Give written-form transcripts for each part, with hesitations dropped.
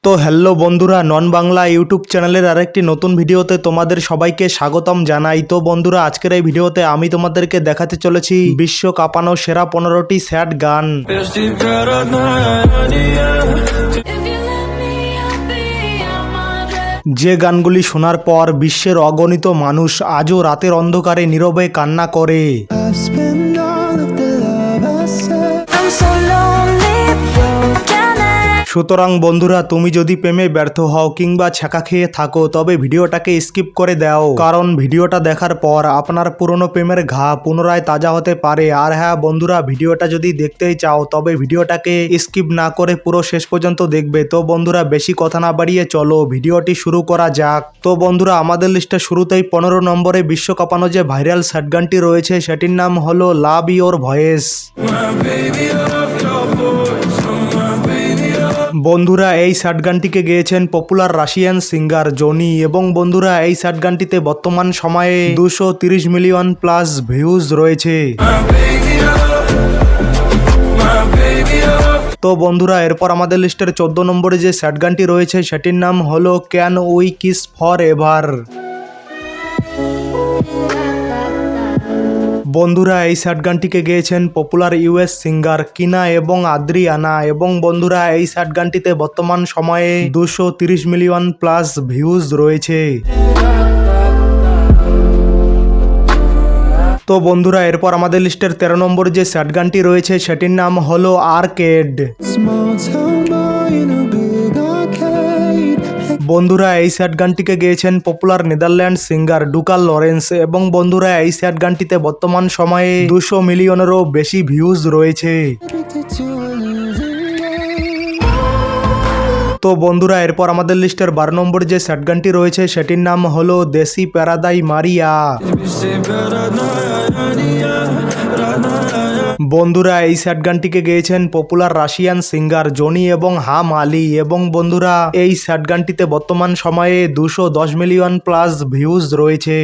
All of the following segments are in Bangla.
তো হ্যালো বন্ধুরা, নন বাংলা ইউটিউব চ্যানেলের আরেকটি নতুন ভিডিওতে তোমাদের সবাইকে স্বাগতম জানাই। তো বন্ধুরা, আজকের এই ভিডিওতে আমি তোমাদেরকে দেখাতে চলেছি বিশ্ব কাঁপানো সেরা 15টি স্যাড গান। যে গানগুলি শোনার পর বিশ্বের অগণিত মানুষ আজও রাতের অন্ধকারে নীরবে কান্না করে। সুতরাং বন্ধুরা, তুমি যদি প্রেমে ব্যর্থ হও কিংবা ছ্যাঁকা খেয়ে থাকো তবে ভিডিওটাকে স্কিপ করে দাও, কারণ ভিডিওটা দেখার পর আপনার পুরনো প্রেমের ঘা পুনরায় তাজা হতে পারে। আর হ্যাঁ বন্ধুরা, ভিডিওটা যদি দেখতেই চাও তবে ভিডিওটাকে স্কিপ না করে পুরো শেষ পর্যন্ত দেখবে। তো বন্ধুরা, বেশি কথা না বাড়িয়ে চলো ভিডিওটি শুরু করা যাক। তো বন্ধুরা, আমাদের লিস্টে শুরুতেই 15 নম্বরে বিশ্ব কাঁপানো যে ভাইরাল স্যাড গানটি রয়েছে সেটির নাম হলো লাভ ইওর ভয়েস। বন্ধুরা, এই স্যাড গানটিকে গেয়েছেন পপুলার রাশিয়ান সিঙ্গার জনি, এবং বন্ধুরা এই স্যাড গানটিতে বর্তমান সময়ে 230 মিলিয়ন প্লাস ভিউজ রয়েছে। তো বন্ধুরা, এরপর আমাদের লিস্টের 14 নম্বরে যে স্যাড গানটি রয়েছে সেটির নাম হলো can we kiss for ever. বন্ধুরা, এই স্যাড গানটিকে গেয়েছেন পপুলার ইউএস সিঙ্গার কিনা এবং আদ্রিয়ানা, এবং বন্ধুরা এই স্যাড গানটিতে বর্তমান সময়ে 230 মিলিয়ন প্লাস ভিউজ রয়েছে। তো বন্ধুরা, এরপর আমাদের লিস্টের 13 নম্বর যে স্যাড গানটি রয়েছে সেটির নাম হলো আর্কেড। বন্ধুরা, এই স্যাড গানটিকে গেয়েছেন পপুলার নেদারল্যান্ড সিঙ্গার ডুকাল লরেন্স, এবং বন্ধুরা এই স্যাড গানটিতে বর্তমান সময়ে 200 মিলিয়নেরও বেশি ভিউজ রয়েছে। তো বন্ধুরা, এরপর আমাদের লিস্টের 12 নম্বর যে স্যাড গানটি রয়েছে সেটির নাম হলো দেশি প্যারাদাই মারিয়া। বন্ধুরা, এই স্যাড গানটিকে গেয়েছেন পপুলার রাশিয়ান সিঙ্গার জনি এবং হাম আলী, এবং বন্ধুরা এই স্যাড গানটিতে বর্তমান সময়ে 210 মিলিয়ন প্লাস ভিউজ রয়েছে।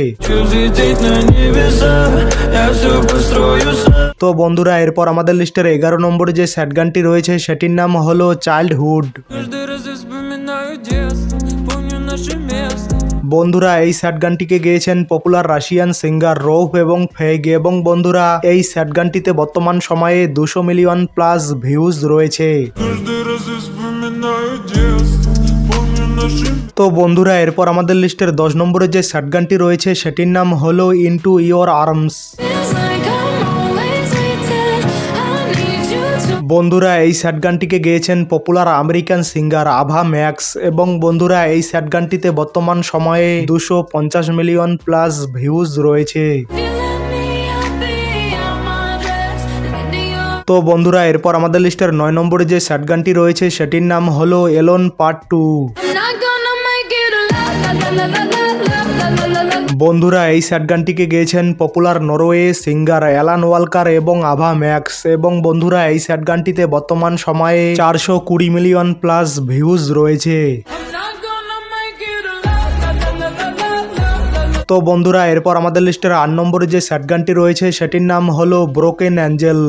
তো বন্ধুরা, এরপর আমাদের লিস্টের 11 নম্বরে যে স্যাড গানটি রয়েছে সেটির নাম হলো চাইল্ডহুড। বন্ধুরা, এই স্যাড গানটিকে গেয়েছেন পপুলার রাশিয়ান সিঙ্গার রৌফ এবং ফেগ, এবং বন্ধুরা এই স্যাড গানটিতে বর্তমান সময়ে 200 মিলিয়ন প্লাস ভিউজ রয়েছে। তো বন্ধুরা, এরপর আমাদের লিস্টের 10 নম্বরে যে স্যাড গানটি রয়েছে সেটির নাম হলো ইনটু ইওর আর্মস। বন্ধুরা, এই স্যাড গানটিকে গেয়েছেন পপুলার আমেরিকান সিঙ্গার আভা ম্যাক্স, এবং বন্ধুরা এই স্যাড গানটিতে বর্তমান সময়ে 250 মিলিয়ন প্লাস ভিউজ রয়েছে। তো বন্ধুরা, এরপর আমাদের লিস্টের 9 নম্বরে যে স্যাড গানটি রয়েছে সেটির নাম হলো এলোন পার্ট 2। বন্ধুরা, এই স্যাড গানটিকে গেয়েছেন popular Norway singer Alan Walker এবং আভা ম্যাক্স, এবং বন্ধুরা এই স্যাড গানটিতে বর্তমান সময়ে 420 মিলিয়ন প্লাস ভিউজ রয়েছে। তো বন্ধুরা, এরপর আমাদের লিস্টের 8 নম্বরে যে স্যাড গানটি রয়েছে সেটির নাম হলো ব্রোকেন অ্যাঞ্জেল।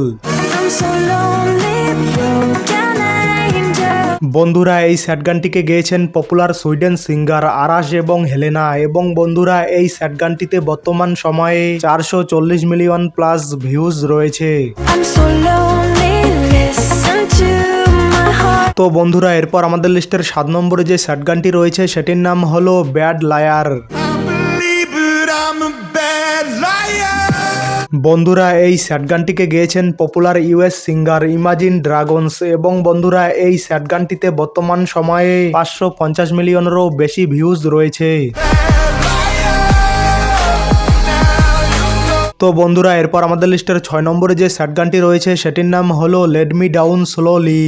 বন্ধুরা, এই স্যাড গানটিকে গেয়েছেন পপুলার সুইডেন সিঙ্গার আরাশ এবং হেলেনা, এবং বন্ধুরা এই স্যাড গানটিতে বর্তমান সময়ে 440 মিলিয়ন প্লাস ভিউজ রয়েছে। তো বন্ধুরা, এরপর আমাদের লিস্টের 7 নম্বরে যে স্যাড গানটি রয়েছে সেটির নাম হলো ব্যাড লায়ার। বন্ধুরা, এই স্যাড গানটিকে গেয়েছেন popular US singer imagine dragons, এবং বন্ধুরা এই স্যাড গানটিতে বর্তমান সময়ে 550 মিলিয়নেরও বেশি ভিউজ রয়েছে। তো বন্ধুরা, এরপর আমাদের লিস্টের 6 নম্বরে যে স্যাড গানটি রয়েছে সেটির নাম হলো লেট মি ডাউন স্লোলি।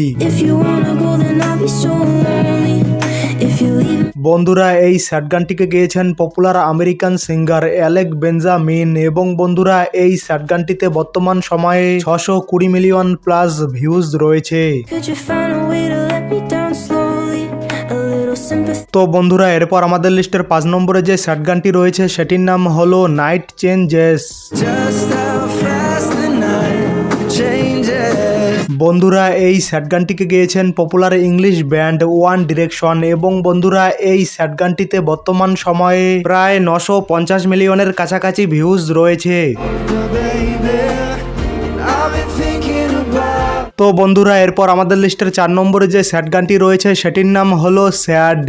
বন্ধুরা, এই স্যাড গানটিকে গেয়েছেন popular American singer Alec Benjamin, এবং বন্ধুরা এই স্যাড গানটিতে বর্তমান সময়ে 620 মিলিয়ন প্লাস ভিউজ রয়েছে। তো বন্ধুরা, এরপর আমাদের লিস্টের 5 নম্বরে যে স্যাড গানটি রয়েছে সেটির নাম হলো নাইট চেঞ্জেস। বন্ধুরা এই স্যাড গানটিকে গেয়েছেন popular English band one direction এবং বন্ধুরা এই স্যাড গানটিতে বর্তমান সময়ে প্রায় 950 মিলিয়নের কাছাকাছি ভিউজ রয়েছে। তো বন্ধুরা এরপর আমাদের লিস্টের 4 নম্বরে যে স্যাড গানটি রয়েছে সেটির নাম হলো স্যাড।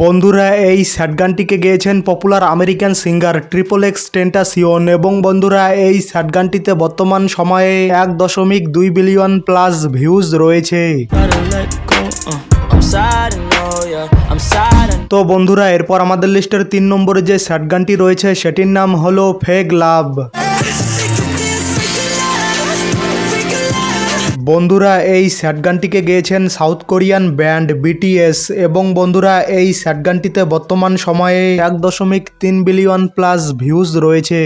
বন্ধুরা এই স্যাড গানটিকে গেয়েছেন popular American singer triple X Tentacion এবং বন্ধুরা এই স্যাড গানটিতে বর্তমান সময়ে 1.2 বিলিয়ন প্লাস ভিউজ রয়েছে। তো বন্ধুরা এরপর আমাদের লিস্টের 3 নম্বরে যে স্যাড গানটি রয়েছে সেটির নাম হলো ফেক লাভ। বন্ধুরা এই স্যাড গানটিকে গেয়েছেন সাউথ কোরিয়ান ব্যান্ড বিটিএস এবং বন্ধুরা এই স্যাড গানটিতে বর্তমান সময়ে 1.3 বিলিয়ন প্লাস ভিউজ রয়েছে।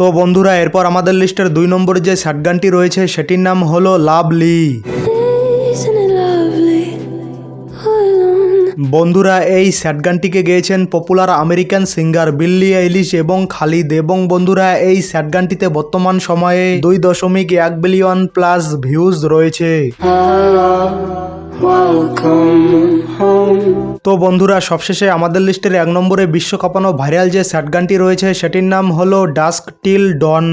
তো বন্ধুরা এরপর আমাদের লিস্টের 2 নম্বরে যে স্যাড গানটি রয়েছে সেটির নাম হলো লাভলি। বন্ধুরা এই স্যাড গানটিকে গেয়েছেন পপুলার আমেরিকান সিঙ্গার বিল্লি আইলিশ এবং খালিদ এবং বন্ধুরা এই স্যাড গানটিতে বর্তমান সময়ে 2.1 বিলিয়ন প্লাস ভিউজ রয়েছে। তো বন্ধুরা সবশেষে আমাদের লিস্টের 1 নম্বরে বিশ্ব কাঁপানো ভাইরাল যে স্যাড গানটি রয়েছে সেটির নাম হলো ডাস্ক টিল ডন।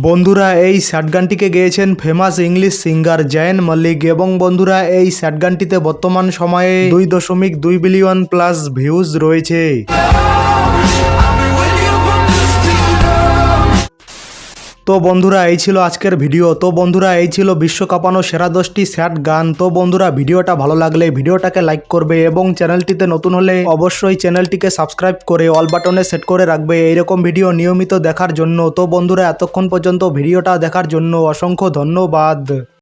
বন্ধুরা এই স্যাড গানটিকে গেয়েছেন famous English singer Zayn Malik এবং বন্ধুরা এই স্যাড গানটিতে বর্তমান সময়ে 2.2 বিলিয়ন প্লাস ভিউজ রয়েছে। তো বন্ধুরা এই ছিল আজকের ভিডিও। তো বন্ধুরা এই ছিল বিশ্ব কাঁপানো সেরা 10টি স্যাড গান। তো বন্ধুরা ভিডিওটা ভালো লাগলে ভিডিওটাকে লাইক করবে এবং চ্যানেলটিতে নতুন হলে অবশ্যই চ্যানেলটিকে সাবস্ক্রাইব করে অল বাটনে সেট করে রাখবে এইরকম ভিডিও নিয়মিত দেখার জন্য। তো বন্ধুরা এতক্ষণ পর্যন্ত ভিডিওটা দেখার জন্য অসংখ্য ধন্যবাদ।